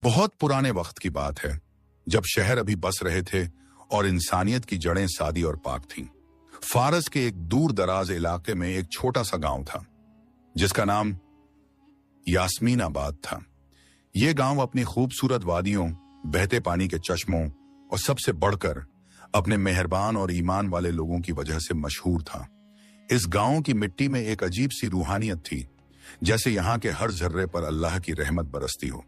बहुत पुराने वक्त की बात है, जब शहर अभी बस रहे थे और इंसानियत की जड़ें सादी और पाक थीं। फारस के एक दूर दराज इलाके में एक छोटा सा गांव था, जिसका नाम यास्मीनाबाद था। यह गांव अपनी खूबसूरत वादियों, बहते पानी के चश्मों और सबसे बढ़कर अपने मेहरबान और ईमान वाले लोगों की वजह से मशहूर था। इस गांव की मिट्टी में एक अजीब सी रूहानियत थी, जैसे यहाँ के हर जर्रे पर अल्लाह की रहमत बरसती हो।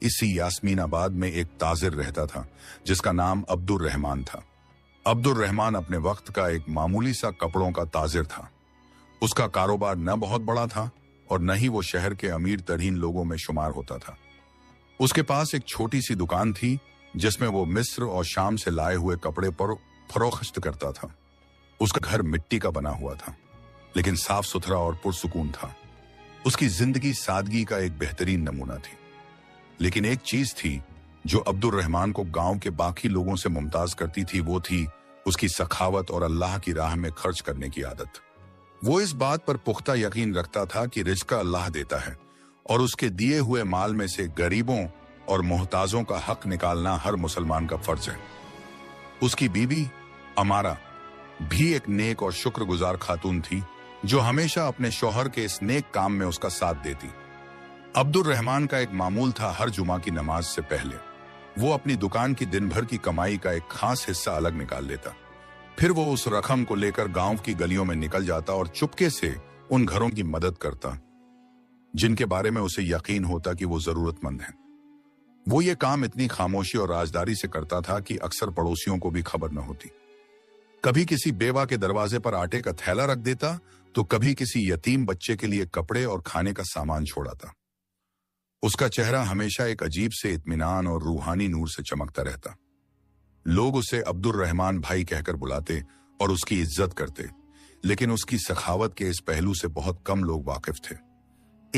इसी यास्मीनाबाद में एक ताजिर रहता था, जिसका नाम अब्दुर रहमान था। अब्दुर रहमान अपने वक्त का एक मामूली सा कपड़ों का ताजिर था। उसका कारोबार न बहुत बड़ा था और न ही वो शहर के अमीर तरीन लोगों में शुमार होता था। उसके पास एक छोटी सी दुकान थी, जिसमें वो मिस्र और शाम से लाए हुए कपड़े पर फरोख्त करता था। उसका घर मिट्टी का बना हुआ था, लेकिन साफ सुथरा और पुरसुकून था। उसकी जिंदगी सादगी का एक बेहतरीन नमूना थी। लेकिन एक चीज थी जो अब्दुर रहमान को गांव के बाकी लोगों से मुमताज करती थी, वो थी उसकी सखावत और अल्लाह की राह में खर्च करने की आदत। वो इस बात पर पुख्ता यकीन रखता था कि रिज़्क़ अल्लाह देता है और उसके दिए हुए माल में से गरीबों और मोहताजों का हक निकालना हर मुसलमान का फर्ज है। उसकी बीवी अमारा भी एक नेक और शुक्रगुजार खातून थी, जो हमेशा अपने शौहर के इस नेक काम में उसका साथ देती। अब्दुर रहमान का एक मामूल था, हर जुमा की नमाज से पहले वो अपनी दुकान की दिन भर की कमाई का एक खास हिस्सा अलग निकाल लेता। फिर वो उस रकम को लेकर गांव की गलियों में निकल जाता और चुपके से उन घरों की मदद करता जिनके बारे में उसे यकीन होता कि वो जरूरतमंद हैं। वो ये काम इतनी खामोशी और राजदारी से करता था कि अक्सर पड़ोसियों को भी खबर न होती। कभी किसी बेवा के दरवाजे पर आटे का थैला रख देता, तो कभी किसी यतीम बच्चे के लिए कपड़े और खाने का सामान छोड़ाता। उसका चेहरा हमेशा एक अजीब से इत्मीनान और रूहानी नूर से चमकता रहता। लोग उसे अब्दुर रहमान भाई कहकर बुलाते और उसकी इज्जत करते, लेकिन उसकी सखावत के इस पहलू से बहुत कम लोग वाकिफ थे।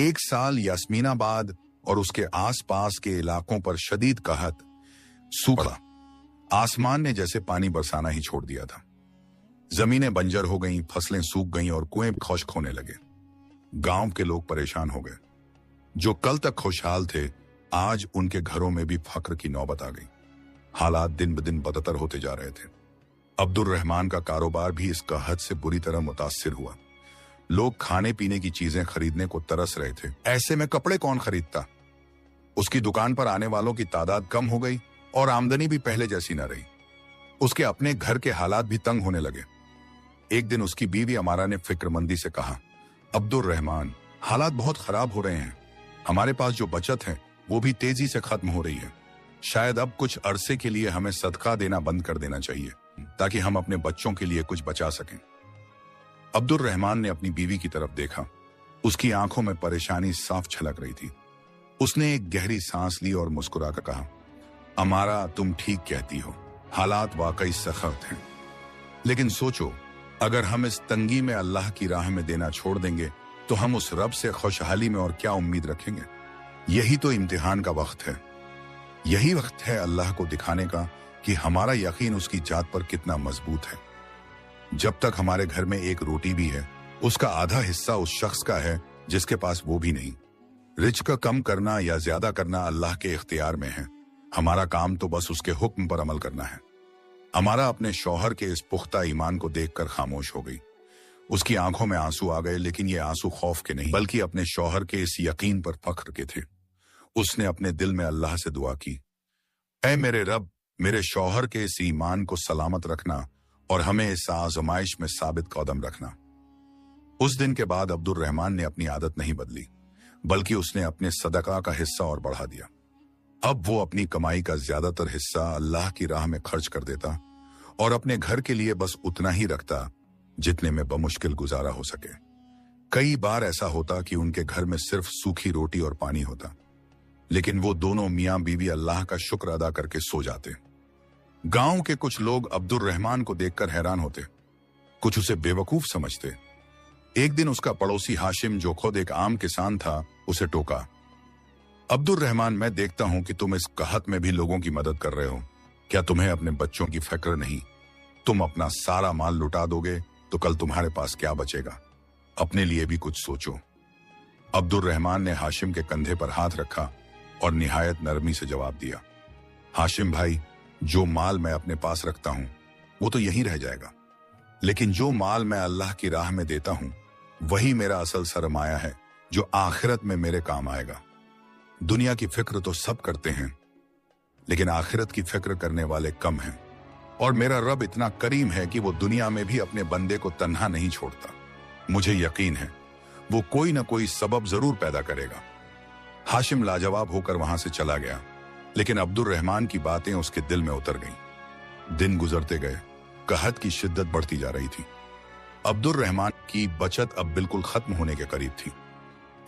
एक साल यास्मीनाबाद और उसके आसपास के इलाकों पर शदीद कहत, सूखा, आसमान ने जैसे पानी बरसाना ही छोड़ दिया था। जमीनें बंजर हो गईं, फसलें सूख गईं और कुएं खुश्क होने लगे। गांव के लोग परेशान हो गए। जो कल तक खुशहाल थे, आज उनके घरों में भी फक्र की नौबत आ गई। हालात दिन ब दिन बदतर होते जा रहे थे। अब्दुर रहमान का कारोबार भी इस कहत से बुरी तरह मुतासिर हुआ। लोग खाने पीने की चीजें खरीदने को तरस रहे थे। ऐसे में कपड़े कौन खरीदता? उसकी दुकान पर आने वालों की तादाद कम हो गई और आमदनी भी पहले जैसी न रही। उसके अपने घर के हालात भी तंग होने लगे। एक दिन उसकी बीवी अमारा ने फिक्रमंदी से कहा, अब्दुर रहमान, हालात बहुत खराब हो रहे हैं। हमारे पास जो बचत है वो भी तेजी से खत्म हो रही है। शायद अब कुछ अरसे के लिए हमें सदका देना बंद कर देना चाहिए, ताकि हम अपने बच्चों के लिए कुछ बचा सकें। अब्दुर रहमान ने अपनी बीवी की तरफ देखा। उसकी आंखों में परेशानी साफ झलक रही थी। उसने एक गहरी सांस ली और मुस्कुराकर कहा, अमारा, तुम ठीक कहती हो, हालात वाकई सख्त हैं। लेकिन सोचो, अगर हम इस तंगी में अल्लाह की राह में देना छोड़ देंगे, तो हम उस रब से खुशहाली में और क्या उम्मीद रखेंगे? यही तो इम्तिहान का वक्त है। यही वक्त है अल्लाह को दिखाने का कि हमारा यकीन उसकी जात पर कितना मजबूत है। जब तक हमारे घर में एक रोटी भी है, उसका आधा हिस्सा उस शख्स का है जिसके पास वो भी नहीं। रिज़्क़ कम करना या ज्यादा करना अल्लाह के इख्तियार में है। हमारा काम तो बस उसके हुक्म पर अमल करना है। हमारा अपने शौहर के इस पुख्ता ईमान को देखकर खामोश हो गई। उसकी आंखों में आंसू आ गए, लेकिन ये आंसू खौफ के नहीं, बल्कि अपने शौहर के इस यकीन पर फख्र के थे। उसने अपने दिल में अल्लाह से दुआ की, ऐ मेरे रब, मेरे शौहर के इस ईमान को सलामत रखना और हमें इस आजमाइश में साबित कदम रखना। उस दिन के बाद अब्दुर रहमान ने अपनी आदत नहीं बदली, बल्कि उसने अपने सदका का हिस्सा और बढ़ा दिया। अब वो अपनी कमाई का ज्यादातर हिस्सा अल्लाह की राह में खर्च कर देता और अपने घर के लिए बस उतना ही रखता जितने में बमुश्किल गुजारा हो सके। कई बार ऐसा होता कि उनके घर में सिर्फ सूखी रोटी और पानी होता, लेकिन वो दोनों मियां बीवी अल्लाह का शुक्र अदा करके सो जाते। गांव के कुछ लोग अब्दुर रहमान को देखकर हैरान होते, कुछ उसे बेवकूफ समझते। एक दिन उसका पड़ोसी हाशिम, जो खुद एक आम किसान था, उसे टोका, अब्दुर रहमान, मैं देखता हूं कि तुम इस कहत में भी लोगों की मदद कर रहे हो। क्या तुम्हें अपने बच्चों की फिक्र नहीं? तुम अपना सारा माल लुटा दोगे तो कल तुम्हारे पास क्या बचेगा? अपने लिए भी कुछ सोचो। अब्दुर रहमान ने हाशिम के कंधे पर हाथ रखा और निहायत नरमी से जवाब दिया, हाशिम भाई, जो माल मैं अपने पास रखता हूं वो तो यहीं रह जाएगा, लेकिन जो माल मैं अल्लाह की राह में देता हूं वही मेरा असल सरमाया है जो आखिरत में मेरे काम आएगा। दुनिया की फिक्र तो सब करते हैं, लेकिन आखिरत की फिक्र करने वाले कम हैं, और मेरा रब इतना करीम है कि वो दुनिया में भी अपने बंदे को तन्हा नहीं छोड़ता। मुझे यकीन है वो कोई ना कोई सबब जरूर पैदा करेगा। हाशिम लाजवाब होकर वहां से चला गया, लेकिन अब्दुल रहमान की बातें उसके दिल में उतर गईं। दिन गुजरते गए, कहत की शिद्दत बढ़ती जा रही थी। अब्दुल रहमान की बचत अब बिल्कुल खत्म होने के करीब थी।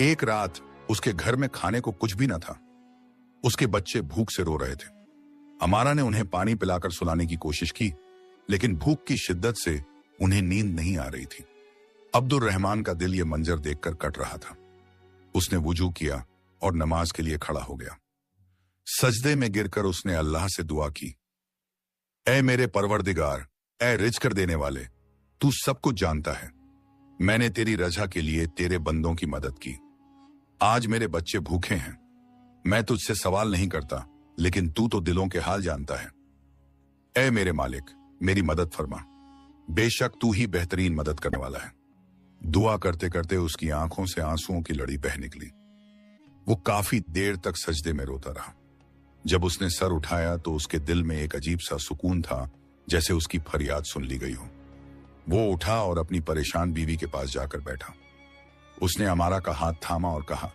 एक रात उसके घर में खाने को कुछ भी न था। उसके बच्चे भूख से रो रहे थे। अमारा ने उन्हें पानी पिलाकर सुलाने की कोशिश की, लेकिन भूख की शिद्दत से उन्हें नींद नहीं आ रही थी। अब्दुल रहमान का दिल ये मंजर देखकर कट रहा था। उसने वुजू किया और नमाज के लिए खड़ा हो गया। सजदे में गिरकर उसने अल्लाह से दुआ की, ऐ मेरे परवरदिगार, ऐ रिज़्क़ देने वाले, तू सब कुछ जानता है। मैंने तेरी रजा के लिए तेरे बंदों की मदद की। आज मेरे बच्चे भूखे हैं। मैं तुझसे सवाल नहीं करता, लेकिन तू तो दिलों के हाल जानता है। ऐ मेरे मालिक, मेरी मदद फरमा। बेशक तू ही बेहतरीन मदद करने वाला है। दुआ करते करते उसकी आंखों से आंसुओं की लड़ी बह निकली। वो काफी देर तक सजदे में रोता रहा। जब उसने सर उठाया तो उसके दिल में एक अजीब सा सुकून था, जैसे उसकी फरियाद सुन ली गई हो। वो उठा और अपनी परेशान बीवी के पास जाकर बैठा। उसने अमारा का हाथ थामा और कहा,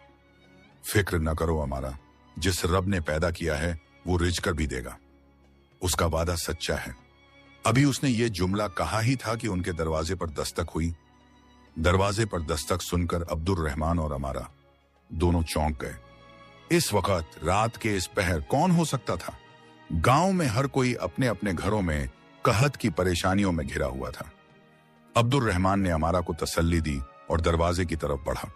फिक्र न करो अमारा, जिस रब ने पैदा किया है वो रिज़्क़ भी देगा। उसका वादा सच्चा है। अभी उसने ये जुमला कहा ही था कि उनके दरवाजे पर दस्तक हुई। दरवाजे पर दस्तक सुनकर अब्दुल रहमान और अमारा दोनों चौंक गए। इस वक्त रात के इस पहर कौन हो सकता था? गांव में हर कोई अपने अपने घरों में कहत की परेशानियों में घिरा हुआ था। अब्दुल रहमान ने अमारा को तसल्ली दी और दरवाजे की तरफ बढ़ा।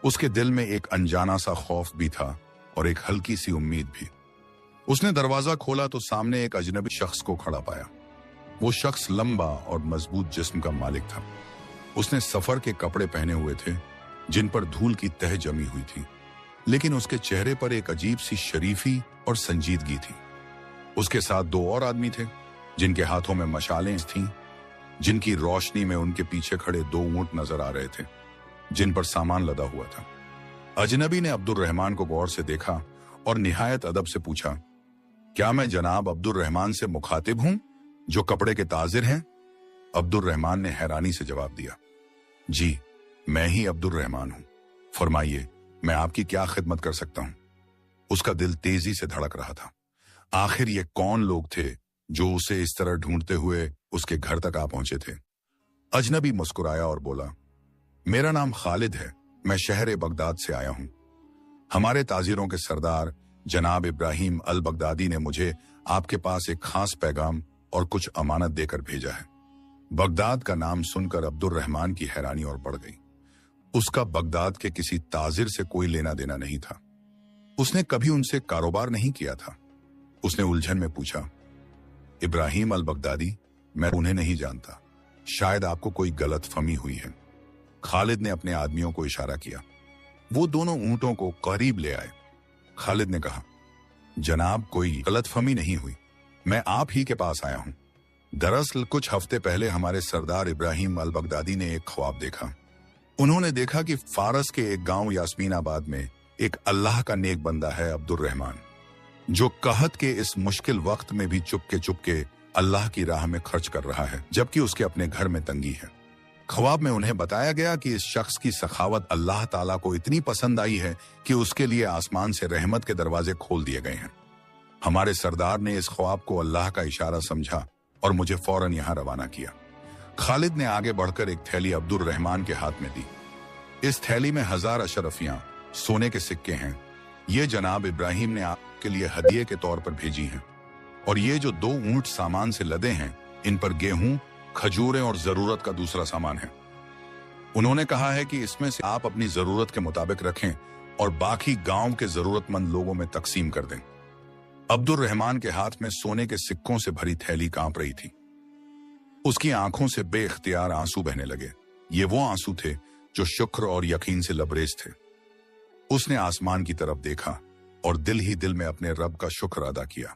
उसके दिल में एक अनजाना सा खौफ भी था और एक हल्की सी उम्मीद भी। उसने दरवाजा खोला तो सामने एक अजनबी शख्स को खड़ा पाया। वो शख्स लंबा और मजबूत जिस्म का मालिक था। उसने सफर के कपड़े पहने हुए थे, जिन पर धूल की तह जमी हुई थी, लेकिन उसके चेहरे पर एक अजीब सी शरीफी और संजीदगी थी। उसके साथ दो और आदमी थे, जिनके हाथों में मशालें थीं, जिनकी रोशनी में उनके पीछे खड़े दो ऊंट नजर आ रहे थे, जिन पर सामान लदा हुआ था। अजनबी ने अब्दुल रहमान को गौर से देखा और निहायत अदब से पूछा, क्या मैं जनाब अब्दुल रहमान से मुखातिब हूं, जो कपड़े के ताजिर हैं? अब्दुल रहमान ने हैरानी से जवाब दिया, जी, मैं ही अब्दुल रहमान हूं। फरमाइए, मैं आपकी क्या खिदमत कर सकता हूं? उसका दिल तेजी से धड़क रहा था। आखिर ये कौन लोग थे जो उसे इस तरह ढूंढते हुए उसके घर तक आ पहुंचे थे? अजनबी मुस्कुराया और बोला, मेरा नाम खालिद है, मैं शहर बगदाद से आया हूं। हमारे ताजिरों के सरदार जनाब इब्राहिम अल बगदादी ने मुझे आपके पास एक खास पैगाम और कुछ अमानत देकर भेजा है। बगदाद का नाम सुनकर अब्दुल रहमान की हैरानी और बढ़ गई। उसका बगदाद के किसी ताजिर से कोई लेना देना नहीं था। उसने कभी उनसे कारोबार नहीं किया था। उसने उलझन में पूछा, इब्राहिम अल बगदादी? मैं उन्हें नहीं जानता, शायद आपको कोई गलतफहमी हुई है। खालिद ने अपने आदमियों को इशारा किया। वो दोनों ऊंटों को करीब ले आए। खालिद ने कहा, जनाब, कोई गलतफहमी नहीं हुई, मैं आप ही के पास आया हूं। दरअसल कुछ हफ्ते पहले हमारे सरदार इब्राहिम अल बगदादी ने एक ख्वाब देखा। उन्होंने देखा कि फारस के एक गांव यास्मीनाबाद में एक अल्लाह का नेक बंदा है, अब्दुल रहमान, जो कहत के इस मुश्किल वक्त में भी चुपके चुपके अल्लाह की राह में खर्च कर रहा है, जबकि उसके अपने घर में तंगी है। ख्वाब में उन्हें बताया गया कि इस शख्स की सखावत अल्लाह ताला को इतनी पसंद आई है कि उसके लिए आसमान से रहमत के दरवाजे खोल दिए गए हैं। हमारे सरदार ने इस ख्वाब को अल्लाह का इशारा समझा और मुझे फौरन यहां रवाना किया। खालिद ने आगे बढ़कर एक थैली अब्दुल रहमान के हाथ में दी। इस थैली में 1000 अशरफियां सोने के सिक्के हैं। ये जनाब इब्राहिम ने आपके लिए हदिये के तौर पर भेजी हैं। और ये जो 2 ऊंट सामान से लदे हैं, इन पर गेहूं, खजूरें और जरूरत का दूसरा सामान है। उन्होंने कहा है कि इसमें से आप अपनी जरूरत के मुताबिक रखें और बाकी गांव के जरूरतमंद लोगों में तकसीम कर दें। अब्दुल रहमान के हाथ में सोने के सिक्कों से भरी थैली कांप रही थी। उसकी आंखों से बेइख्तियार आंसू बहने लगे। ये वो आंसू थे जो शुक्र और यकीन से लबरेज थे। उसने आसमान की तरफ देखा और दिल ही दिल में अपने रब का शुक्र अदा किया।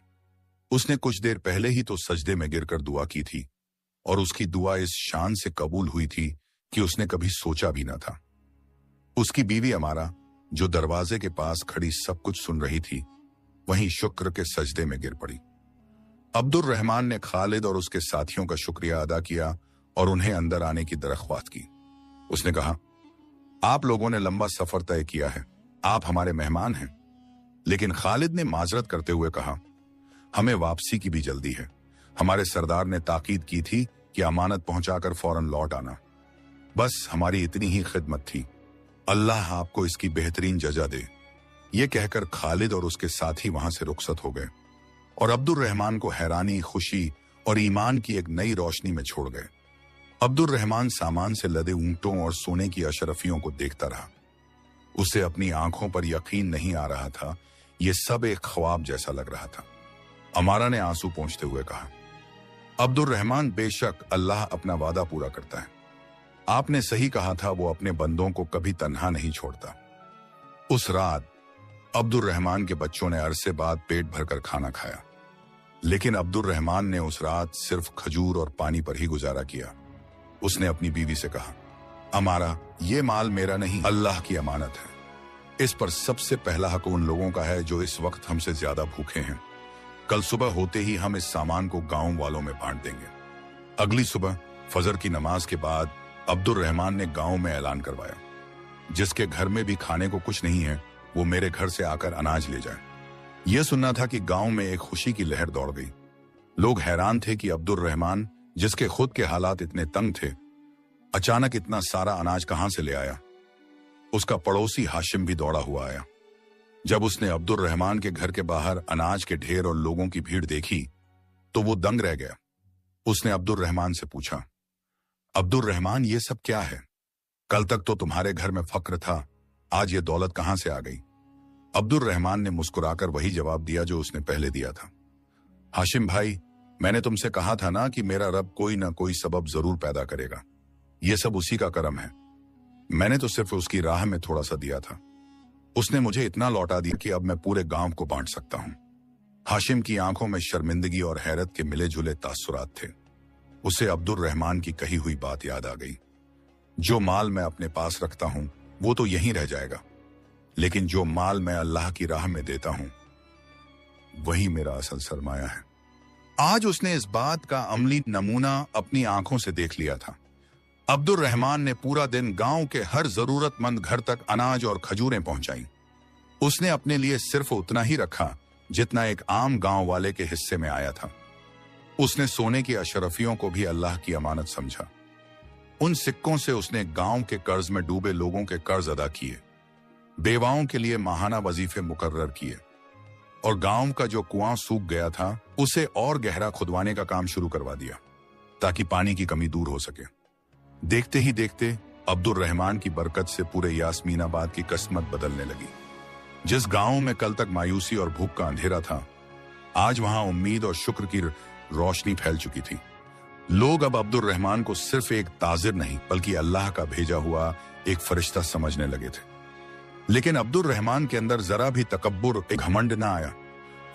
उसने कुछ देर पहले ही तो सजदे में गिरकर दुआ की थी और उसकी दुआ इस शान से कबूल हुई थी कि उसने कभी सोचा भी न था। उसकी बीवी अमारा, जो दरवाजे के पास खड़ी सब कुछ सुन रही थी, वहीं शुक्र के सजदे में गिर पड़ी। अब्दुल रहमान ने खालिद और उसके साथियों का शुक्रिया अदा किया और उन्हें अंदर आने की दरख्वास्त की। उसने कहा, आप लोगों ने लंबा सफर तय किया है, आप हमारे मेहमान हैं। लेकिन खालिद ने माजरत करते हुए कहा, हमें वापसी की भी जल्दी है। हमारे सरदार ने ताकीद की थी कि अमानत पहुंचाकर फौरन लौट आना। बस हमारी इतनी ही खिदमत थी। अल्लाह आपको इसकी बेहतरीन जजा दे। ये कहकर खालिद और उसके साथी वहां से रुखसत हो गए और अब्दुल रहमान को हैरानी, खुशी और ईमान की एक नई रोशनी में छोड़ गए। अब्दुल रहमान सामान से लदे ऊंटों और सोने की अशरफियों को देखता रहा। उसे अपनी आंखों पर यकीन नहीं आ रहा था। ये सब एक ख्वाब जैसा लग रहा था। अमारा ने आंसू पोंछते हुए कहा, अब्दुल रहमान, बेशक अल्लाह अपना वादा पूरा करता है। आपने सही कहा था, वो अपने बंदों को कभी तन्हा नहीं छोड़ता। उस रात अब्दुल रहमान के बच्चों ने अरसे बाद पेट भरकर खाना खाया, लेकिन अब्दुल रहमान ने उस रात सिर्फ खजूर और पानी पर ही गुजारा किया। उसने अपनी बीवी से कहा, अमारा, ये माल मेरा नहीं, अल्लाह की अमानत है। इस पर सबसे पहला हक उन लोगों का है जो इस वक्त हमसे ज्यादा भूखे हैं। कल सुबह होते ही हम इस सामान को गांव वालों में बांट देंगे। अगली सुबह फजर की नमाज के बाद अब्दुल रहमान ने गांव में ऐलान करवाया, जिसके घर में भी खाने को कुछ नहीं है, वो मेरे घर से आकर अनाज ले जाए। यह सुनना था कि गांव में एक खुशी की लहर दौड़ गई। लोग हैरान थे कि अब्दुल रहमान, जिसके खुद के हालात इतने तंग थे, अचानक इतना सारा अनाज कहां से ले आया। उसका पड़ोसी हाशिम भी दौड़ा हुआ आया। जब उसने अब्दुल रहमान के घर के बाहर अनाज के ढेर और लोगों की भीड़ देखी तो वो दंग रह गया। उसने अब्दुल रहमान से पूछा, अब्दुल रहमान, ये सब क्या है? कल तक तो तुम्हारे घर में फक्र था, आज ये दौलत कहां से आ गई? अब्दुल रहमान ने मुस्कुराकर वही जवाब दिया जो उसने पहले दिया था। हाशिम भाई, मैंने तुमसे कहा था ना कि मेरा रब कोई ना कोई सबब जरूर पैदा करेगा। ये सब उसी का करम है। मैंने तो सिर्फ उसकी राह में थोड़ा सा दिया था। उसने मुझे इतना लौटा दिया कि अब मैं पूरे गांव को बांट सकता हूं। हाशिम की आंखों में शर्मिंदगी और हैरत के मिले जुले तासुरात थे। उसे अब्दुल रहमान की कही हुई बात याद आ गई, जो माल मैं अपने पास रखता हूं वो तो यहीं रह जाएगा, लेकिन जो माल मैं अल्लाह की राह में देता हूं वही मेरा असल सरमाया है। आज उसने इस बात का अमली नमूना अपनी आंखों से देख लिया था। अब्दुल रहमान ने पूरा दिन गांव के हर जरूरतमंद घर तक अनाज और खजूरें पहुंचाई। उसने अपने लिए सिर्फ उतना ही रखा जितना एक आम गांव वाले के हिस्से में आया था। उसने सोने की अशरफियों को भी अल्लाह की अमानत समझा। उन सिक्कों से उसने गांव के कर्ज में डूबे लोगों के कर्ज अदा किए, बेवाओं के लिए माहाना वजीफे मुकर्रर किए और गांव का जो कुआं सूख गया था उसे और गहरा खुदवाने का काम शुरू करवा दिया ताकि पानी की कमी दूर हो सके। देखते ही देखते अब्दुल रहमान की बरकत से पूरे यास्मीनाबाद की किस्मत बदलने लगी। जिस गांव में कल तक मायूसी और भूख का अंधेरा था, आज वहां उम्मीद और शुक्र की रोशनी फैल चुकी थी। लोग अब अब्दुल रहमान को सिर्फ एक ताजिर नहीं बल्कि अल्लाह का भेजा हुआ एक फरिश्ता समझने लगे थे। लेकिन अब्दुल रहमान के अंदर जरा भी तकब्बुर, एक घमंड ना आया।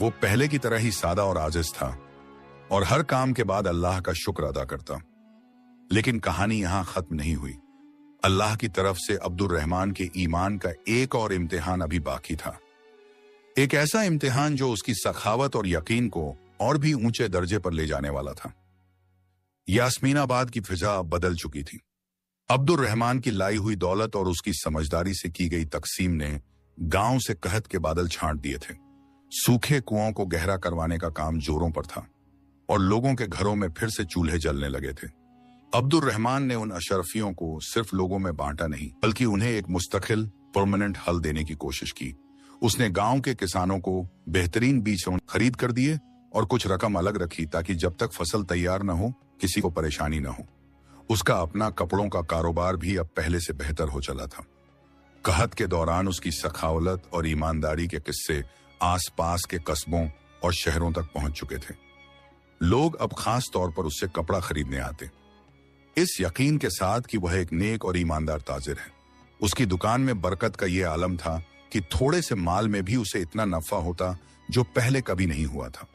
वो पहले की तरह ही सादा और आजिज था और हर काम के बाद अल्लाह का शुक्र अदा करता। लेकिन कहानी यहां खत्म नहीं हुई। अल्लाह की तरफ से अब्दुल रहमान के ईमान का एक और इम्तिहान अभी बाकी था। एक ऐसा इम्तिहान जो उसकी सखावत और यकीन को और भी ऊंचे दर्जे पर ले जाने वाला था। यास्मीनाबाद की फिजा अब बदल चुकी थी। अब्दुल रहमान की लाई हुई दौलत और उसकी समझदारी से की गई तकसीम ने गांव से कहत के बादल छांट दिए थे। सूखे कुओं को गहरा करवाने का काम जोरों पर था और लोगों के घरों में फिर से चूल्हे जलने लगे थे। अब्दुल रहमान ने उन अशरफियों को सिर्फ लोगों में बांटा नहीं बल्कि उन्हें एक मुस्तकिल परमानेंट हल देने की कोशिश की। उसने गांव के किसानों को बेहतरीन बीज खरीद कर दिए और कुछ रकम अलग रखी ताकि जब तक फसल तैयार न हो किसी को परेशानी न हो। उसका अपना कपड़ों का कारोबार भी अब पहले से बेहतर हो चला था। कहत के दौरान उसकी सखावत और ईमानदारी के किस्से आसपास के कस्बों और शहरों तक पहुंच चुके थे। लोग अब खास तौर पर उससे कपड़ा खरीदने आते, इस यकीन के साथ कि वह एक नेक और ईमानदार ताजिर है। उसकी दुकान में बरकत का ये आलम था कि थोड़े से माल में भी उसे इतना नफा होता जो पहले कभी नहीं हुआ था।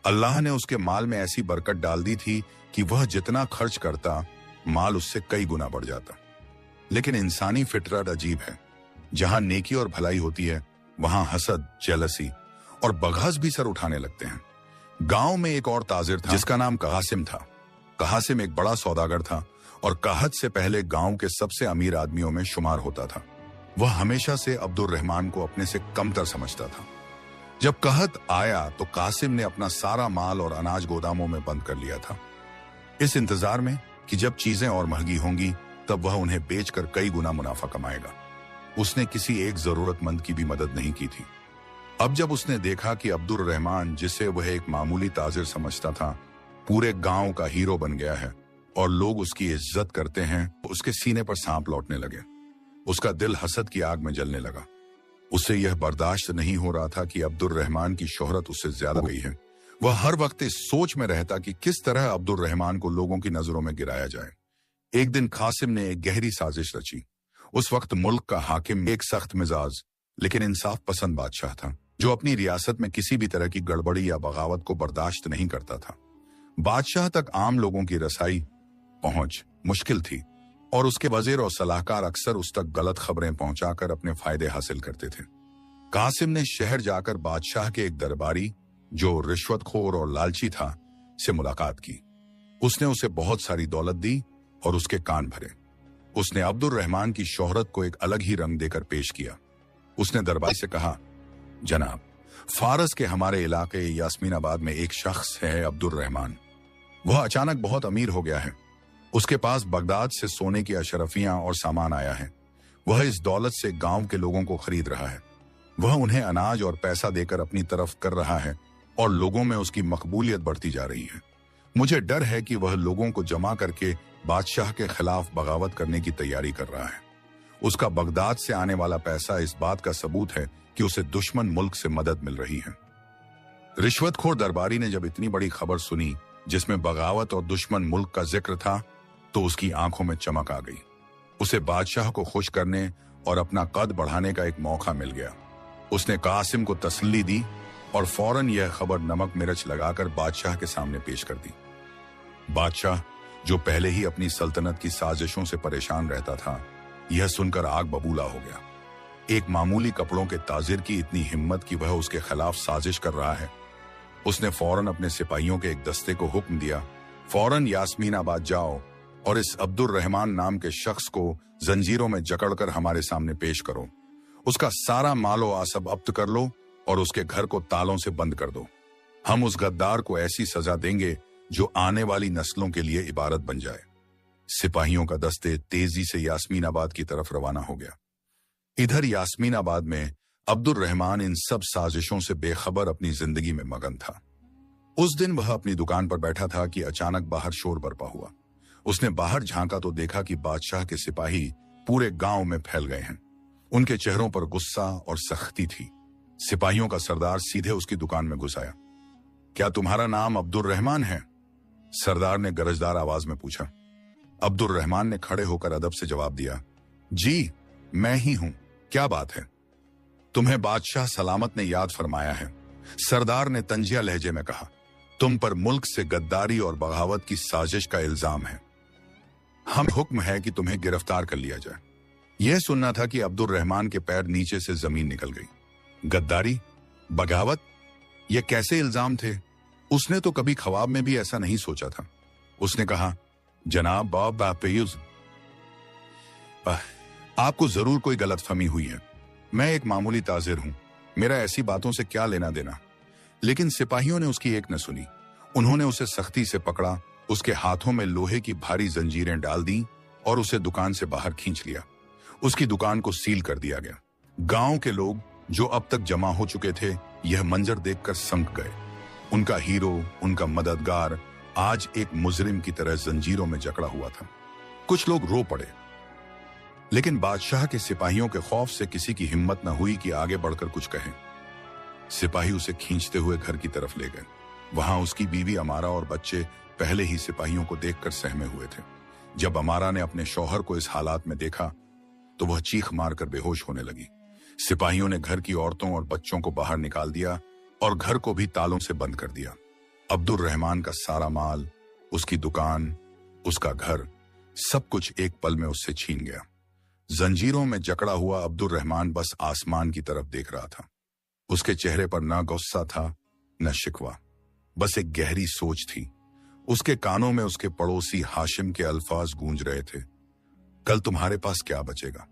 अल्लाह ने उसके माल में ऐसी बरकत डाल दी थी कि वह जितना खर्च करता, माल उससे कई गुना बढ़ जाता। लेकिन इंसानी फितरत अजीब है। जहां नेकी और भलाई होती है, वहां हसद, जेलसी और बग़ज़ भी सर उठाने लगते हैं। गांव में एक और ताजिर था जिसका नाम कासिम था। कासिम एक बड़ा सौदागर था और कहत से पहले गांव के सबसे अमीर आदमियों में शुमार होता था। वह हमेशा से अब्दुल रहमान को अपने से कमतर समझता था। जब कहत आया तो कासिम ने अपना सारा माल और अनाज गोदामों में बंद कर लिया था, इस इंतजार में कि जब चीजें और महंगी होंगी तब वह उन्हें बेचकर कई गुना मुनाफा कमाएगा। उसने किसी एक जरूरतमंद की भी मदद नहीं की थी। अब जब उसने देखा कि अब्दुल रहमान, जिसे वह एक मामूली ताजिर समझता था, पूरे गांव का हीरो बन गया है और लोग उसकी इज्जत करते हैं, उसके सीने पर सांप लौटने लगे। उसका दिल हसद की आग में जलने लगा। उससे यह बर्दाश्त नहीं हो रहा था कि अब्दुल रहमान की शोहरत उससे ज्यादा गई है। वह हर वक्त इस सोच में रहता कि किस तरह अब्दुल रहमान को लोगों की नजरों में गिराया जाए। एक दिन कासिम ने एक गहरी साजिश रची। उस वक्त मुल्क का हाकिम एक सख्त मिजाज लेकिन इंसाफ पसंद बादशाह था, जो अपनी रियासत में किसी भी तरह की गड़बड़ी या बगावत को बर्दाश्त नहीं करता था। बादशाह तक आम लोगों की रसाई पहुंच मुश्किल थी और उसके वजीर और सलाहकार अक्सर उस तक गलत खबरें पहुंचाकर अपने फायदे हासिल करते थे। कासिम ने शहर जाकर बादशाह के एक दरबारी, जो रिश्वतखोर और लालची था, से मुलाकात की। उसने उसे बहुत सारी दौलत दी और उसके कान भरे। उसने अब्दुल रहमान की शोहरत को एक अलग ही रंग देकर पेश किया। उसने दरबारी से कहा, जनाब, फारस के हमारे इलाके यास्मीनाबाद में एक शख्स है अब्दुल रहमान। वह अचानक बहुत अमीर हो गया है। उसके पास बगदाद से सोने की अशरफियां और सामान आया है। वह इस दौलत से गांव के लोगों को खरीद रहा है। वह उन्हें अनाज और पैसा देकर अपनी तरफ कर रहा है और लोगों में उसकी मकबूलियत बढ़ती जा रही है। मुझे डर है कि वह लोगों को जमा करके बादशाह के खिलाफ बगावत करने की तैयारी कर रहा है। उसका बगदाद से आने वाला पैसा इस बात का सबूत है कि उसे दुश्मन मुल्क से मदद मिल रही है। रिश्वतखोर दरबारी ने जब इतनी बड़ी खबर सुनी, जिसमें बगावत और दुश्मन मुल्क का जिक्र था, तो उसकी आंखों में चमक आ गई। उसे बादशाह को खुश करने और अपना कद बढ़ाने का एक मौका मिल गया। उसने कासिम को तसल्ली दी और फौरन यह खबर नमक मिर्च लगाकर बादशाह के सामने पेश कर दी। बादशाह, जो पहले ही अपनी सल्तनत की साजिशों से परेशान रहता था, यह सुनकर आग बबूला हो गया। एक मामूली कपड़ों के ताजिर की इतनी हिम्मत कि वह उसके खिलाफ साजिश कर रहा है। उसने फौरन अपने सिपाहियों के एक दस्ते को हुक्म दिया, फौरन यास्मीनाबाद जाओ और इस अब्दुल रहमान नाम के शख्स को जंजीरों में जकड़कर हमारे सामने पेश करो। उसका सारा मालो आसब अब्त कर लो और उसके घर को तालों से बंद कर दो। हम उस गद्दार को ऐसी सजा देंगे जो आने वाली नस्लों के लिए इबारत बन जाए। सिपाहियों का दस्ते तेजी से यास्मीनाबाद की तरफ रवाना हो गया। इधर यास्मीनाबाद में अब्दुल रहमान इन सब साजिशों से बेखबर अपनी जिंदगी में मगन था। उस दिन वह अपनी दुकान पर बैठा था कि अचानक बाहर शोर बरपा हुआ। उसने बाहर झांका तो देखा कि बादशाह के सिपाही पूरे गांव में फैल गए हैं। उनके चेहरों पर गुस्सा और सख्ती थी। सिपाहियों का सरदार सीधे उसकी दुकान में घुस आया। क्या तुम्हारा नाम अब्दुल रहमान है? सरदार ने गरजदार आवाज में पूछा। अब्दुल रहमान ने खड़े होकर अदब से जवाब दिया, जी मैं ही हूं, क्या बात है? तुम्हें बादशाह सलामत ने याद फरमाया है। सरदार ने तंजिया लहजे में कहा, तुम पर मुल्क से गद्दारी और बगावत की साजिश का इल्जाम है। हम हुक्म है कि तुम्हें गिरफ्तार कर लिया जाए। यह सुनना था कि अब्दुल रहमान के पैर नीचे से जमीन निकल गई। गद्दारी, बगावत, ये कैसे इल्जाम थे? उसने तो कभी ख्वाब में भी ऐसा नहीं सोचा था। उसने कहा, जनाब बाब आपको जरूर कोई गलतफहमी हुई है। मैं एक मामूली ताजिर हूं, मेरा ऐसी बातों से क्या लेना देना। लेकिन सिपाहियों ने उसकी एक न सुनी। उन्होंने उसे सख्ती से पकड़ा, उसके हाथों में लोहे की भारी जंजीरें डाल दी और उसे दुकान से बाहर खींच लिया। उसकी दुकान को सील कर दिया गया। गांव के लोग जो अब तक जमा हो चुके थे, यह मंजर देखकर संक गए। उनका हीरो, उनका मददगार आज एक मुजरिम की तरह जंजीरों में जकड़ा हुआ था। कुछ लोग रो पड़े, लेकिन बादशाह के सिपाहियों के खौफ से किसी की हिम्मत न हुई कि आगे बढ़कर कुछ कहे। सिपाही उसे खींचते हुए घर की तरफ ले गए। वहां उसकी बीवी अमारा और बच्चे पहले ही सिपाहियों को देखकर सहमे हुए थे। जब अमारा ने अपने शौहर को इस हालात में देखा तो वह चीख मारकर बेहोश होने लगी। सिपाहियों ने घर की औरतों और बच्चों को बाहर निकाल दिया और घर को भी तालों से बंद कर दिया। अब्दुल रहमान का सारा माल, उसकी दुकान, उसका घर, सब कुछ एक पल में उससे छीन गया। जंजीरों में जकड़ा हुआ अब्दुल रहमान बस आसमान की तरफ देख रहा था। उसके चेहरे पर न गुस्सा था न शिकवा, बस एक गहरी सोच थी। उसके कानों में उसके पड़ोसी हाशिम के अल्फाज गूंज रहे थे, कल तुम्हारे पास क्या बचेगा।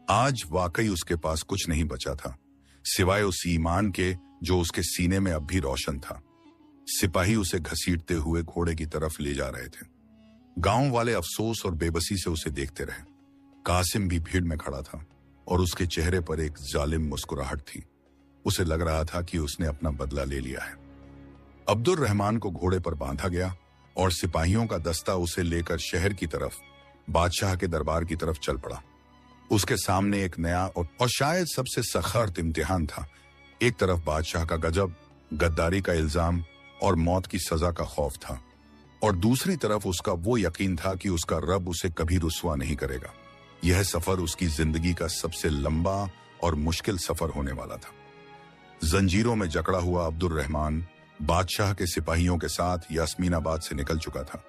आज वाकई उसके पास कुछ नहीं बचा था, सिवाय उस ईमान के जो उसके सीने में अब भी रोशन था। सिपाही उसे घसीटते हुए घोड़े की तरफ ले जा रहे थे। गांव वाले अफसोस और बेबसी से उसे देखते रहे। कासिम भी भीड़ में खड़ा था और उसके चेहरे पर एक जालिम मुस्कुराहट थी। उसे लग रहा था कि उसने अपना बदला ले लिया है। अब्दुल रहमान को घोड़े पर बांधा गया और सिपाहियों का दस्ता उसे लेकर शहर की तरफ, बादशाह के दरबार की तरफ चल पड़ा। उसके सामने एक नया और शायद सबसे सख्त इम्तिहान था। एक तरफ बादशाह का गजब, गद्दारी का इल्जाम और मौत की सजा का खौफ था, और दूसरी तरफ उसका वो यकीन था कि उसका रब उसे कभी रुस्वा नहीं करेगा। यह सफर उसकी जिंदगी का सबसे लंबा और मुश्किल सफर होने वाला था। जंजीरों में जकड़ा हुआ अब्दुल रहमान बादशाह के सिपाहियों के साथ यास्मीनाबाद से निकल चुका था।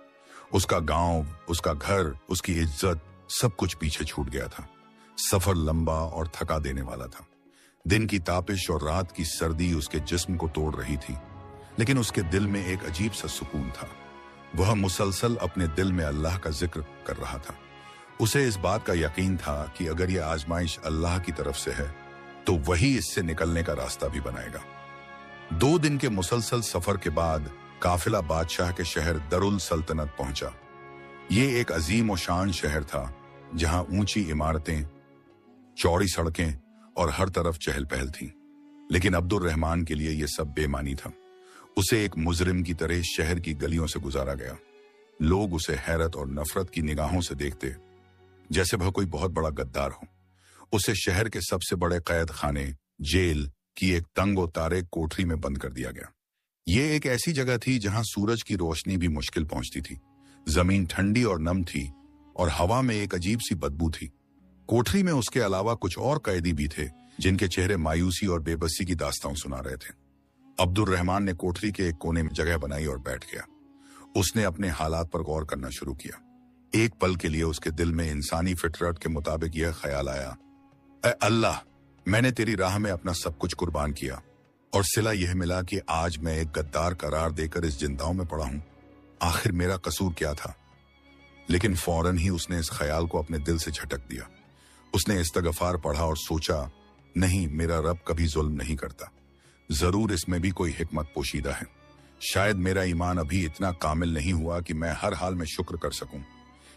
उसका गांव, उसका घर, उसकी इज्जत, सब कुछ पीछे छूट गया था। सफर लंबा और थका देने वाला था। दिन की तापिश और रात की सर्दी उसके जिस्म को तोड़ रही थी, लेकिन उसके दिल में एक अजीब सा सुकून था। वह मुसलसल अपने दिल में अल्लाह का जिक्र कर रहा था। उसे इस बात का यकीन था कि अगर यह आजमाइश अल्लाह की तरफ से है तो वही इससे निकलने का रास्ता भी बनाएगा। 2 दिन के मुसलसल सफर के बाद काफिला बादशाह के शहर दरुल सल्तनत पहुंचा। ये एक अजीम और शान शहर था, जहां ऊंची इमारतें, चौड़ी सड़कें और हर तरफ चहल पहल थी। लेकिन अब्दुल रहमान के लिए यह सब बेमानी था। उसे एक मुजरिम की तरह शहर की गलियों से गुजारा गया। लोग उसे हैरत और नफरत की निगाहों से देखते, जैसे वह कोई बहुत बड़ा गद्दार हो। उसे शहर के सबसे बड़े कैद खाने, जेल की एक तंगो तारे कोठरी में बंद कर दिया गया। ये एक ऐसी जगह थी जहां सूरज की रोशनी भी मुश्किल पहुंचती थी। जमीन ठंडी और नम थी और हवा में एक अजीब सी बदबू थी। कोठरी में उसके अलावा कुछ और कैदी भी थे, जिनके चेहरे मायूसी और बेबसी की दास्तां सुना रहे थे। अब्दुल रहमान ने कोठरी के एक कोने में जगह बनाई और बैठ गया। उसने अपने हालात पर गौर करना शुरू किया। एक पल के लिए उसके दिल में इंसानी फितरत के मुताबिक यह ख्याल आया, ऐ अल्लाह, मैंने तेरी राह में अपना सब कुछ कुर्बान किया और सिला यह मिला कि आज मैं एक गद्दार करार देकर इस जिंदाओं में पड़ा हूं। आखिर मेरा कसूर क्या था? लेकिन फौरन ही उसने इस ख्याल को अपने दिल से झटक दिया। उसने इस्तगफार पढ़ा और सोचा, नहीं, मेरा रब कभी जुल्म नहीं करता। जरूर इसमें भी कोई हिकमत पोशीदा है। शायद मेरा ईमान अभी इतना कामिल नहीं हुआ कि मैं हर हाल में शुक्र कर सकूं।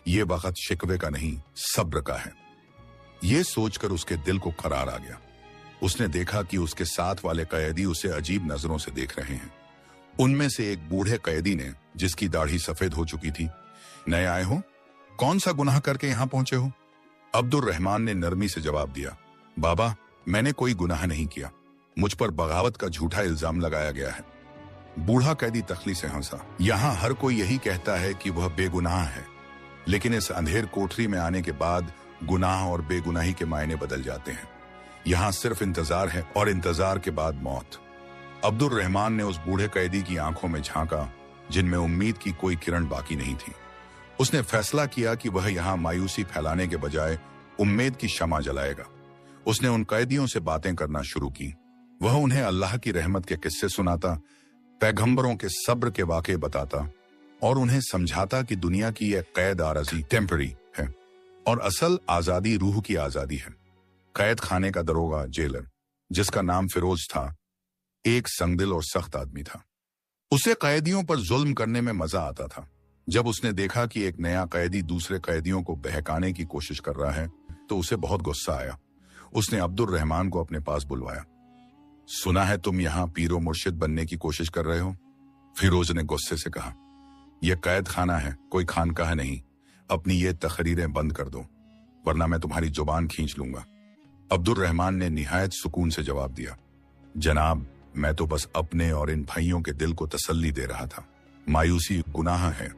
ये वक्त शिकवे का नहीं, सब्र का है। ये सोचकर उसके दिल को करार आ गया। उसने देखा कि उसके साथ वाले कैदी उसे अजीब नजरों से देख रहे हैं। उनमें से एक बूढ़े कैदी ने, जिसकी दाढ़ी सफेद हो चुकी थी, नए आए हो? कौन सा गुनाह करके यहां पहुंचे हो? अब्दुल रहमान ने नरमी से जवाब दिया, बाबा, मैंने कोई गुनाह नहीं किया। मुझ पर बगावत का झूठा इल्जाम लगाया गया है। बूढ़ा कैदी तखली से हंसा। यहां हर कोई यही कहता है कि वह बेगुनाह है, लेकिन इस अंधेर कोठरी में आने के बाद गुनाह और बेगुनाही के मायने बदल जाते हैं। यहां सिर्फ इंतजार है और इंतजार के बाद मौत। अब्दुल रहमान ने उस बूढ़े कैदी की आंखों में झांका, जिनमें उम्मीद की कोई किरण बाकी नहीं थी। उसने फैसला किया कि वह यहां मायूसी फैलाने के बजाय उम्मीद की शमा जलाएगा। उसने उन कैदियों से बातें करना शुरू की। वह उन्हें अल्लाह की रहमत के किस्से सुनाता, पैगंबरों के सब्र के वाक़े बताता और उन्हें समझाता कि दुनिया की यह कैद आरज़ी टेम्पररी है और असल आजादी रूह की आजादी है। कैद खाने का दरोगा, जेलर, जिसका नाम फिरोज था, एक संगदिल और सख्त आदमी था। उसे कैदियों पर जुल्म करने में मजा आता था। जब उसने देखा कि एक नया कैदी दूसरे कैदियों को बहकाने की कोशिश कर रहा है, तो उसे बहुत गुस्सा आया। उसने अब्दुल रहमान को अपने पास बुलवाया। सुना है तुम यहाँ पीरो मुर्शिद बनने की कोशिश कर रहे हो? फिरोज ने गुस्से से कहा, यह कैद खाना है, कोई खानकाह नहीं। अपनी ये तकरीरें बंद कर दो, वरना मैं तुम्हारी जुबान खींच लूंगा। अब्दुल रहमान ने निहायत सुकून से जवाब दिया, जनाब, मैं तो बस अपने और इन भाइयों के दिल को तसल्ली दे रहा था। मायूसी गुनाह है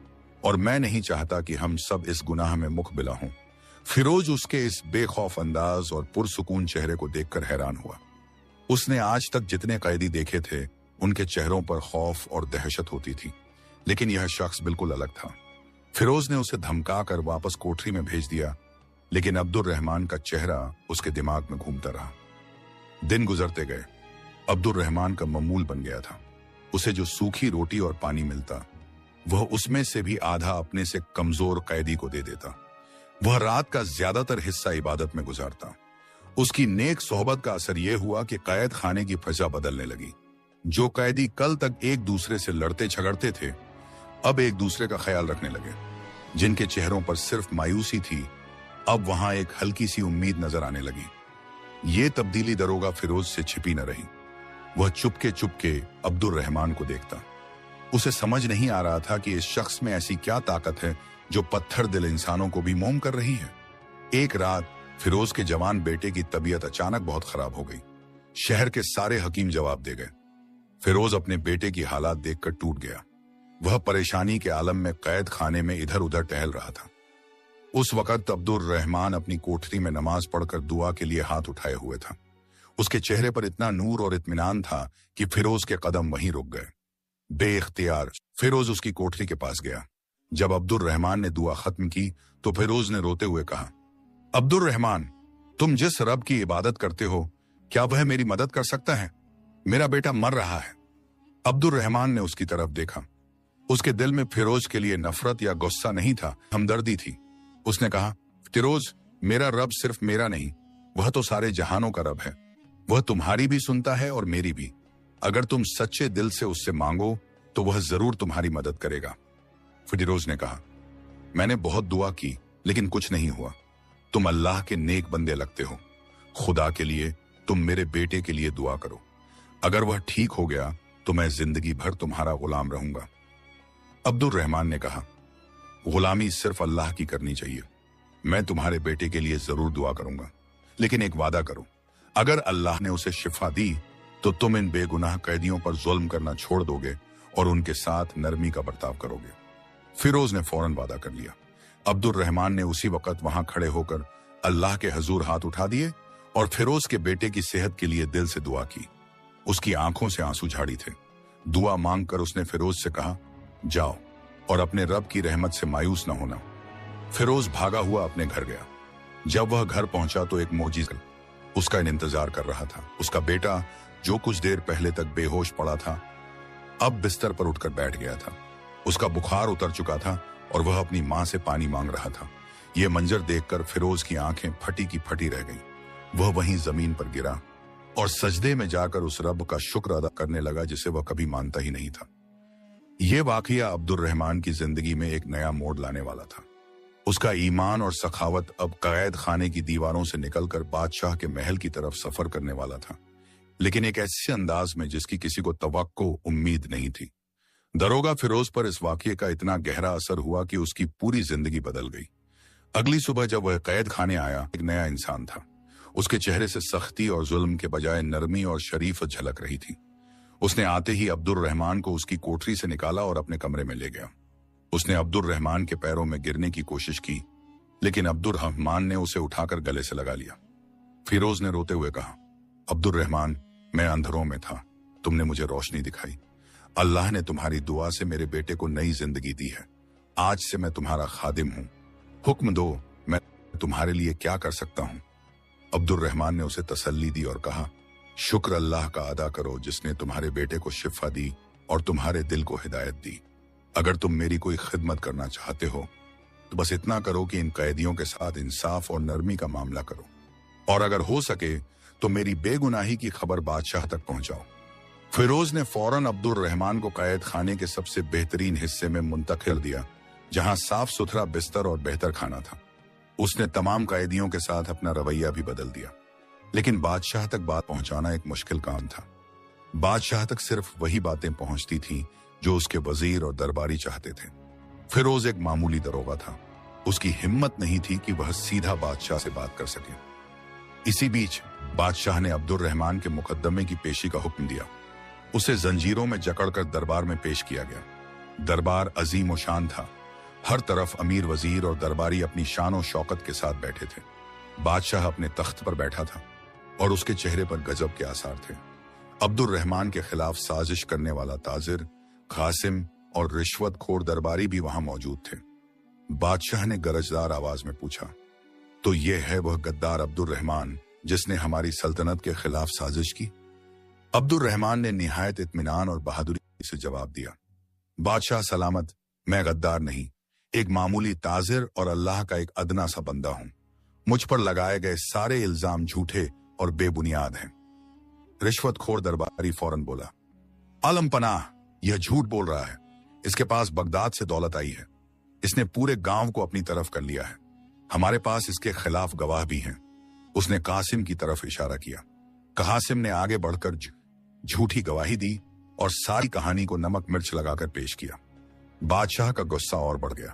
और मैं नहीं चाहता कि हम सब इस गुनाह में मुखबिला हों। फिरोज उसके इस बेखौफ अंदाज और पुरसुकून चेहरे को देखकर हैरान हुआ। उसने आज तक जितने कैदी देखे थे उनके चेहरों पर खौफ और दहशत होती थी, लेकिन यह शख्स बिल्कुल अलग था। फिरोज ने उसे धमका कर वापस कोठरी में भेज दिया, लेकिन अब्दुल रहमान का चेहरा उसके दिमाग में घूमता रहा। दिन गुजरते गए। अब्दुल रहमान का मामूल बन गया था। उसे जो सूखी रोटी और पानी मिलता, वह उसमें से भी आधा अपने से कमजोर कैदी को दे देता। वह रात का ज्यादातर हिस्सा इबादत में गुजारता। उसकी नेक सोहबत का असर यह हुआ कि कैद खाने की फजा बदलने लगी। जो कैदी कल तक एक दूसरे से लड़ते झगड़ते थे, अब एक दूसरे का ख्याल रखने लगे। जिनके चेहरों पर सिर्फ मायूसी थी, अब वहां एक हल्की सी उम्मीद नजर आने लगी। ये तब्दीली दरोगा फिरोज से छिपी न रही। वह चुपके चुपके अब्दुल रहमान को देखता। उसे समझ नहीं आ रहा था कि इस शख्स में ऐसी क्या ताकत है जो पत्थर दिल इंसानों को भी मोम कर रही है। एक रात फिरोज के जवान बेटे की तबीयत अचानक बहुत खराब हो गई। शहर के सारे हकीम जवाब दे गए। फिरोज अपने बेटे की हालात देखकर टूट गया। वह परेशानी के आलम में कैद खाने में इधर उधर टहल रहा था। उस वक्त अब्दुल रहमान अपनी कोठरी में नमाज पढ़कर दुआ के लिए हाथ उठाए हुए था। उसके चेहरे पर इतना नूर और इत्मीनान था कि फिरोज के कदम वहीं रुक गए। बेइख्तियार फिरोज उसकी कोठरी के पास गया। जब अब्दुल रहमान ने दुआ खत्म की तो फिरोज ने रोते हुए कहा, अब्दुल रहमान, तुम जिस रब की इबादत करते हो, क्या वह मेरी मदद कर सकता है? मेरा बेटा मर रहा है। अब्दुल रहमान ने उसकी तरफ देखा। उसके दिल में फिरोज के लिए नफरत या गुस्सा नहीं था, हमदर्दी थी। उसने कहा, फिरोज, मेरा रब सिर्फ मेरा नहीं, वह तो सारे जहानों का रब है। वह तुम्हारी भी सुनता है और मेरी भी। अगर तुम सच्चे दिल से उससे मांगो तो वह जरूर तुम्हारी मदद करेगा। फिरोज ने कहा, मैंने बहुत दुआ की लेकिन कुछ नहीं हुआ। तुम अल्लाह के नेक बंदे लगते हो। खुदा के लिए तुम मेरे बेटे के लिए दुआ करो। अगर वह ठीक हो गया तो मैं जिंदगी भर तुम्हारा गुलाम रहूंगा। अब्दुल रहमान ने कहा, गुलामी सिर्फ अल्लाह की करनी चाहिए। मैं तुम्हारे बेटे के लिए जरूर दुआ करूंगा, लेकिन एक वादा करो, अगर अल्लाह ने उसे शिफा दी तो तुम इन बेगुनाह कैदियों पर जुल्म करना छोड़ दोगे और उनके साथ नरमी का बर्ताव करोगे। फिरोज ने फौरन वादा कर लिया। अब्दुल रहमान ने उसी वक्त वहां खड़े होकर अल्लाह के हजूर हाथ उठा दिए और फिरोज के बेटे की सेहत के लिए दिल से दुआ की। उसकी आंखों से आंसू झाड़ी थे। दुआ मांगकर उसने फिरोज से कहा, जाओ और अपने रब की रहमत से मायूस न होना। फिरोज भागा हुआ अपने घर गया। जब वह घर पहुंचा तो एक मोजीज़ा उसका इंतजार कर रहा था। उसका बेटा, जो कुछ देर पहले तक बेहोश पड़ा था, अब बिस्तर पर उठकर बैठ गया था। उसका बुखार उतर चुका था और वह अपनी मां से पानी मांग रहा था। यह मंजर देखकर फिरोज की आंखें फटी की फटी रह गईं। वह वहीं जमीन पर गिरा और सजदे में जाकर उस रब का शुक्र अदा करने लगा जिसे वह कभी मानता ही नहीं था। यह वाकया अब्दुल रहमान की जिंदगी में एक नया मोड़ लाने वाला था। उसका ईमान और सखावत अब कैद खाने की दीवारों से निकलकर बादशाह के महल की तरफ सफर करने वाला था, लेकिन एक ऐसे अंदाज में जिसकी किसी को तवक्को उम्मीद नहीं थी। दरोगा फिरोज पर इस वाकये का इतना गहरा असर हुआ कि उसकी पूरी जिंदगी बदल गई। अगली सुबह जब वह कैद खाने आया, एक नया इंसान था। उसके चेहरे से सख्ती और जुल्म के बजाय नरमी और शरीफत झलक रही थी। उसने आते ही अब्दुल रहमान को उसकी कोठरी से निकाला और अपने कमरे में ले गया। उसने अब्दुल रहमान के पैरों में गिरने की कोशिश की, लेकिन अब्दुल रहमान ने उसे उठाकर गले से लगा लिया। फिरोज ने रोते हुए कहा, अब्दुल रहमान, मैं अंधेरों में था, तुमने मुझे रोशनी दिखाई। अल्लाह ने तुम्हारी दुआ से मेरे बेटे को नई जिंदगी दी है। आज से मैं तुम्हारा खादिम हूं। हुक्म दो, मैं तुम्हारे लिए क्या कर सकता हूं? अब्दुल रहमान ने उसे तसल्ली दी और कहा, शुक्र अल्लाह का अदा करो जिसने तुम्हारे बेटे को शिफा दी और तुम्हारे दिल को हिदायत दी। अगर तुम मेरी कोई खिदमत करना चाहते हो तो बस इतना करो कि इन कैदियों के साथ इंसाफ और नरमी का मामला करो, और अगर हो सके तो मेरी बेगुनाही की खबर बादशाह तक पहुंचाओ। फिरोज ने फौरन अब्दुल रहमान को कैद खाने के सबसे बेहतरीन हिस्से में मुंतकिल दिया, जहां साफ सुथरा बिस्तर और बेहतर खाना था। उसने तमाम कैदियों के साथ अपना रवैया भी बदल दिया, लेकिन बादशाह तक बात पहुंचाना एक मुश्किल काम था। बादशाह तक सिर्फ वही बातें पहुंचती थीं जो उसके वजीर और दरबारी चाहते थे। फिरोज एक मामूली दरोगा था। उसकी हिम्मत नहीं थी कि वह सीधा बादशाह से बात कर सके। इसी बीच बादशाह ने अब्दुल रहमान के मुकदमे की पेशी का हुक्म दिया। उसे जंजीरों में जकड़कर दरबार में पेश किया गया। दरबार अजीम और शान था। हर तरफ अमीर वजीर और दरबारी अपनी शान और शौकत के साथ बैठे थे। बादशाह अपने तख्त पर बैठा था और उसके चेहरे पर गजब के आसार थे। अब्दुल रहमान के खिलाफ साजिश करने वाला ताजिर, कासिम और रिश्वतखोर दरबारी भी वहां मौजूद थे। बादशाह ने गरजदार आवाज में पूछा, तो ये है वह गद्दार अब्दुल रहमान जिसने हमारी सल्तनत के खिलाफ साजिश की? अब्दुल रहमान ने निहायत इत्मीनान और बहादुरी से जवाब दिया, बादशाह सलामत, मैं गद्दार नहीं, एक मामूली ताजिर और अल्लाह का एक अदना सा बंदा हूं। मुझ पर लगाए गए सारे इल्जाम झूठे और बेबुनियाद हैं। रिश्वतखोर दरबारी फौरन बोला, आलम पनाह, यह झूठ बोल रहा है। इसके पास बगदाद से दौलत आई है। इसने पूरे गांव को अपनी तरफ कर लिया है। हमारे पास इसके खिलाफ गवाह भी हैं। उसने कासिम की तरफ इशारा किया। कासिम ने आगे बढ़कर झूठी गवाही दी और सारी कहानी को नमक मिर्च लगाकर पेश किया। बादशाह का गुस्सा और बढ़ गया।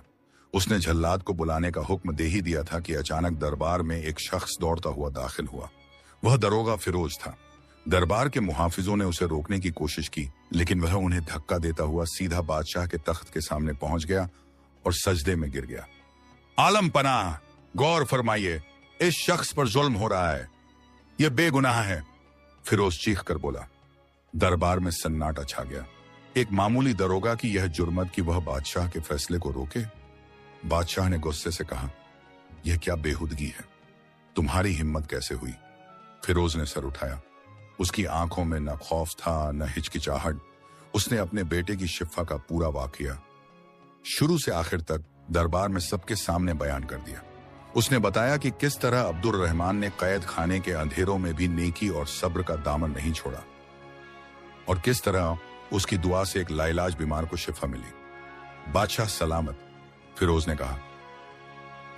उसने जल्लाद को बुलाने का हुक्म दे ही दिया था कि अचानक दरबार में एक शख्स दौड़ता हुआ दाखिल हुआ। वह दरोगा फिरोज था। दरबार के मुहाफिजों ने उसे रोकने की कोशिश की, लेकिन वह उन्हें धक्का देता हुआ सीधा बादशाह के तख्त के सामने पहुंच गया और सजदे में गिर गया। आलम पनाह, गौर फरमाइए, इस शख्स पर जुल्म हो रहा है, यह बेगुनाह है। फिरोज चीख कर बोला। दरबार में सन्नाटा छा गया। एक मामूली दरोगा की यह जुर्मत कि वह बादशाह के फैसले को रोके। बादशाह ने गुस्से से कहा, यह क्या बेहुदगी है, तुम्हारी हिम्मत कैसे हुई? फिरोज ने सर उठाया। उसकी आंखों में न खौफ था न हिचकिचाहट। उसने अपने बेटे की शिफा का पूरा वाकया शुरू से आखिर तक दरबार में सबके सामने बयान कर दिया। उसने बताया कि किस तरह अब्दुल रहमान ने कैद खाने के अंधेरों में भी नेकी और सब्र का दामन नहीं छोड़ा और किस तरह उसकी दुआ से एक लाइलाज बीमार को शिफा मिली। बादशाह सलामत, फिरोज ने कहा,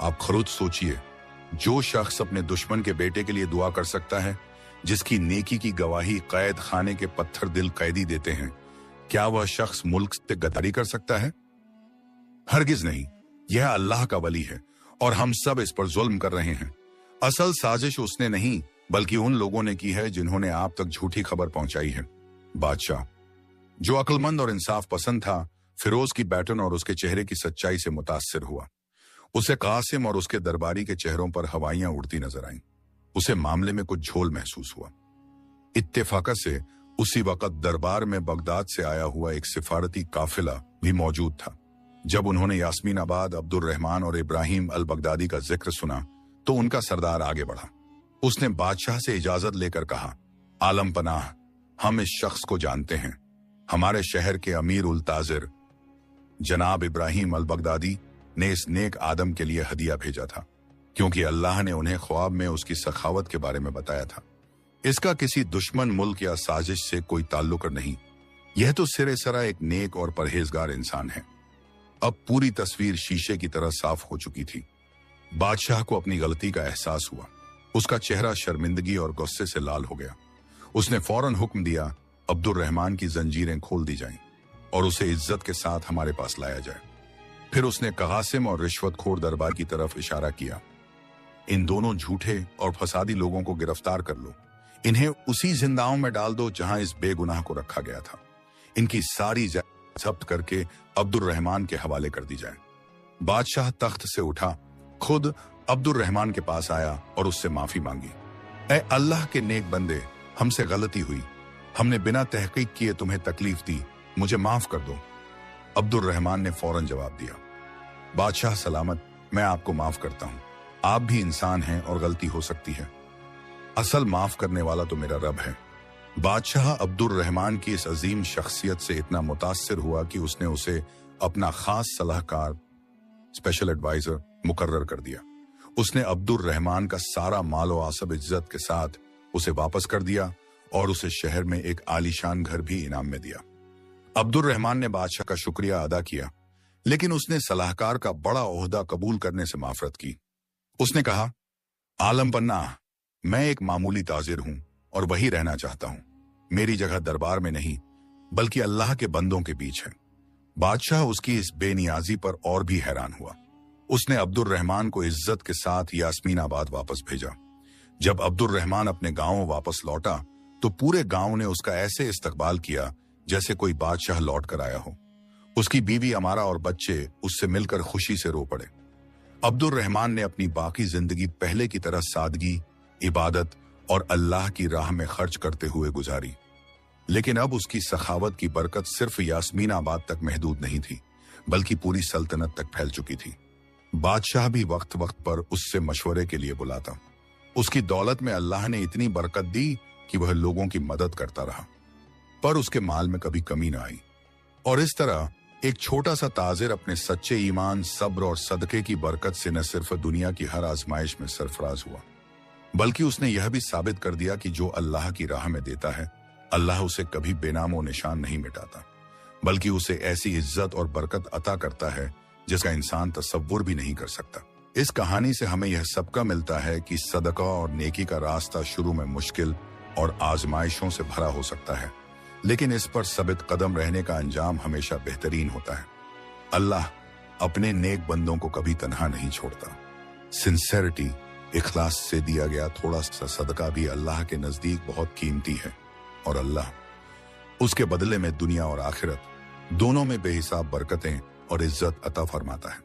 आप खुद सोचिए, जो शख्स अपने दुश्मन के बेटे के लिए दुआ कर सकता है, जिसकी नेकी की गवाही कैद खाने के पत्थर दिल कैदी देते हैं, क्या वह शख्स मुल्क से गद्दारी कर सकता है? हरगिज नहीं। यह अल्लाह का वली है और हम सब इस पर जुल्म कर रहे हैं। असल साजिश उसने नहीं बल्कि उन लोगों ने की है जिन्होंने आप तक झूठी खबर पहुंचाई है। बादशाह, जो अक्लमंद और इंसाफ पसंद था, फिरोज की बैटन और उसके चेहरे की सच्चाई से मुतासिर हुआ। उसे कासिम और उसके दरबारी के चेहरों पर हवाइयां उड़ती नजर आईं। उसे मामले में कुछ झोल महसूस हुआ। इत्तेफाकत से उसी वक्त दरबार में बगदाद से आया हुआ एक सिफारती काफिला भी मौजूद था। जब उन्होंने यास्मीनाबाद, अब्दुल रहमान और इब्राहिम अल बगदादी का जिक्र सुना तो उनका सरदार आगे बढ़ा। उसने बादशाह से इजाजत लेकर कहा, आलम पनाह, हम इस शख्स को जानते हैं। हमारे शहर के अमीर उल ताजिर जनाब इब्राहिम अल बगदादी ने इस नेक आदम के लिए हदिया भेजा था, क्योंकि अल्लाह ने उन्हें ख्वाब में उसकी सखावत के बारे में बताया था। इसका किसी दुश्मन मुल्क या साजिश से कोई ताल्लुक नहीं। यह तो सिरे सरा एक नेक और परहेजगार इंसान है। अब पूरी तस्वीर शीशे की तरह साफ हो चुकी थी। बादशाह को अपनी गलती का एहसास हुआ। उसका चेहरा शर्मिंदगी और गुस्से से लाल हो गया। उसने फौरन हुक्म दिया, अब्दुल रहमान की जंजीरें खोल दी जाएं और उसे इज्जत के साथ हमारे पास लाया जाए। फिर उसने कासिम और रिश्वतखोर दरबार की तरफ इशारा किया, इन दोनों झूठे और फसादी लोगों को गिरफ्तार कर लो। इन्हें उसी जिंदाओं में डाल दो जहां इस बेगुनाह को रखा गया था। इनकी सारी जब्त करके अब्दुल रहमान के हवाले कर दी जाए। बादशाह तख्त से उठा, खुद अब्दुल रहमान के पास आया और उससे माफी मांगी। ऐ अल्लाह के नेक बंदे, हमसे गलती हुई। हमने बिना तहकीक किए तुम्हें तकलीफ दी, मुझे माफ कर दो। अब्दुल रहमान ने फौरन जवाब दिया, बादशाह सलामत, मैं आपको माफ करता हूं। आप भी इंसान हैं और गलती हो सकती है। असल माफ करने वाला तो मेरा रब है। बादशाह अब्दुल रहमान की इस अजीम शख्सियत से इतना मुतासिर हुआ कि उसने उसे अपना खास सलाहकार, स्पेशल एडवाइजर मुकर्रर कर दिया। उसने अब्दुल रहमान का सारा मालो आसब इज्जत के साथ उसे वापस कर दिया और उसे शहर में एक आलीशान घर भी इनाम में दिया। अब्दुल रहमान ने बादशाह का शुक्रिया अदा किया, लेकिन उसने सलाहकार का बड़ा ओहदा कबूल करने से माफरत की। उसने कहा, आलम पन्ना, मैं एक मामूली ताजिर हूं और वही रहना चाहता हूं। मेरी जगह दरबार में नहीं बल्कि अल्लाह के बंदों के बीच है। बादशाह उसकी इस बेनियाजी पर और भी हैरान हुआ। उसने अब्दुल रहमान को इज्जत के साथ यास्मीनाबाद वापस भेजा। जब अब्दुल रहमान अपने गांव वापस लौटा तो पूरे गांव ने उसका ऐसे इस्तकबाल किया जैसे कोई बादशाह लौट कर आया हो। उसकी बीवी अमारा और बच्चे उससे मिलकर खुशी से रो पड़े। अब्दुल रहमान ने अपनी बाकी जिंदगी पहले की तरह सादगी, इबादत और अल्लाह की राह में खर्च करते हुए गुजारी। लेकिन अब उसकी सखावत की बरकत सिर्फ यास्मीनाबाद तक महदूद नहीं थी, बल्कि पूरी सल्तनत तक फैल चुकी थी। बादशाह भी वक्त वक्त पर उससे मशवरे के लिए बुलाता। उसकी दौलत में अल्लाह ने इतनी बरकत दी कि वह लोगों की मदद करता रहा, पर उसके माल में कभी कमी न आई। और इस तरह एक छोटा सा ताजिर अपने सच्चे ईमान, सब्र और सदके की बरकत से न सिर्फ दुनिया की हर आजमाइश में सरफराज हुआ, बल्कि उसने यह भी साबित कर दिया कि जो अल्लाह की राह में देता है, अल्लाह उसे कभी बेनामो निशान नहीं मिटाता, बल्कि उसे ऐसी इज्जत और बरकत अता करता है जिसका इंसान तसव्वुर भी नहीं कर सकता। इस कहानी से हमें यह सबका मिलता है कि सदका और नेकी का रास्ता शुरू में मुश्किल और आजमाइशों से भरा हो सकता है, लेकिन इस पर साबित कदम रहने का अंजाम हमेशा बेहतरीन होता है। अल्लाह अपने नेक बंदों को कभी तन्हा नहीं छोड़ता। सिंसेरिटी, इखलास से दिया गया थोड़ा सा सदका भी अल्लाह के नजदीक बहुत कीमती है, और अल्लाह उसके बदले में दुनिया और आखिरत दोनों में बेहिसाब बरकतें और इज्जत अता फरमाता है।